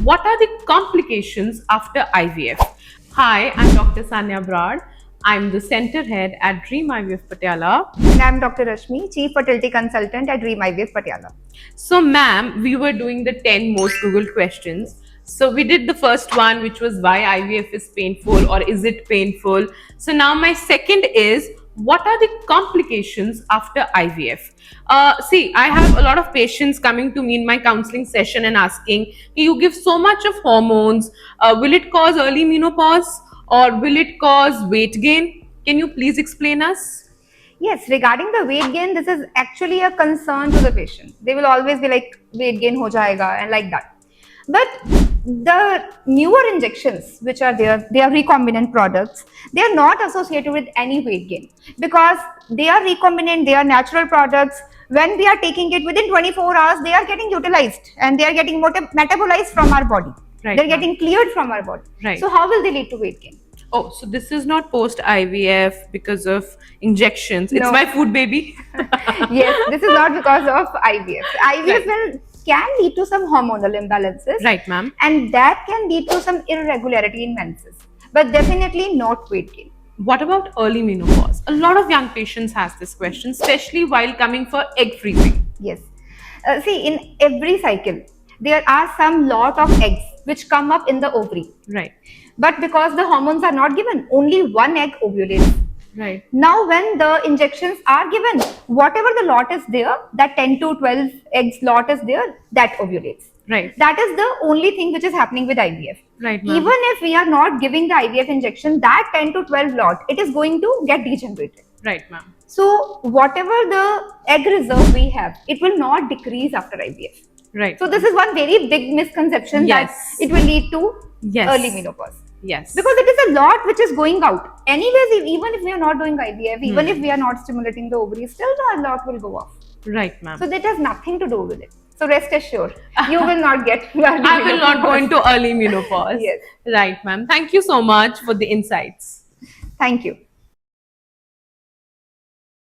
What are the complications after IVF? Hi, I'm Dr. Sanya Brad. I'm the center head at Dream IVF Patiala. And I'm Dr. Rashmi, Chief Fertility Consultant at Dream IVF Patiala. So, ma'am, we were doing the 10 most Google questions. So, we did the first one, which was why IVF is painful or is it painful? So, now my second is what are the complications after IVF? See, I have a lot of patients coming to me in my counseling session and asking, you give so much of hormones, will it cause early menopause or will it cause weight gain? Can you please explain us? Yes, regarding the weight gain, this is actually a concern to the patient. They will always be like, weight gain ho jayega and like that. But the newer injections, which are there, they are recombinant products. They are not associated with any weight gain because they are recombinant, they are natural products. When we are taking it within 24 hours, they are getting utilized and they are getting metabolized from our body. Right, They're ma'am. getting cleared from our body. Right. So, how will they lead to weight gain? Oh, so this is not post IVF because of injections. It's No. my food baby. Yes, this is not because of IVF. IVF Right. can lead to some hormonal imbalances. Right, ma'am. And that can lead to some irregularity in menses. But definitely not weight gain. What about early menopause? A lot of young patients has this question, especially while coming for egg freezing. Yes. See, in every cycle, there are some lot of eggs which come up in the ovary. Right. But because the hormones are not given, only one egg ovulates. Right. Now, when the injections are given, whatever the lot is there, that 10 to 12 eggs lot is there, that ovulates. Right. That is the only thing which is happening with IVF. Right, ma'am. Even if we are not giving the IVF injection, that 10 to 12 lot, it is going to get degenerated. Right, ma'am. So, whatever the egg reserve we have, it will not decrease after IVF. Right. So, this is one very big misconception Yes. that it will lead to Yes. early menopause. Yes. Because it is a lot which is going out. Anyways, even if we are not doing IVF, even if we are not stimulating the ovaries, still the lot will go off. Right, ma'am. So that has nothing to do with it. So rest assured, you will not get early I will not go menopause. into early menopause. Yes. Right, ma'am. Thank you so much for the insights. Thank you.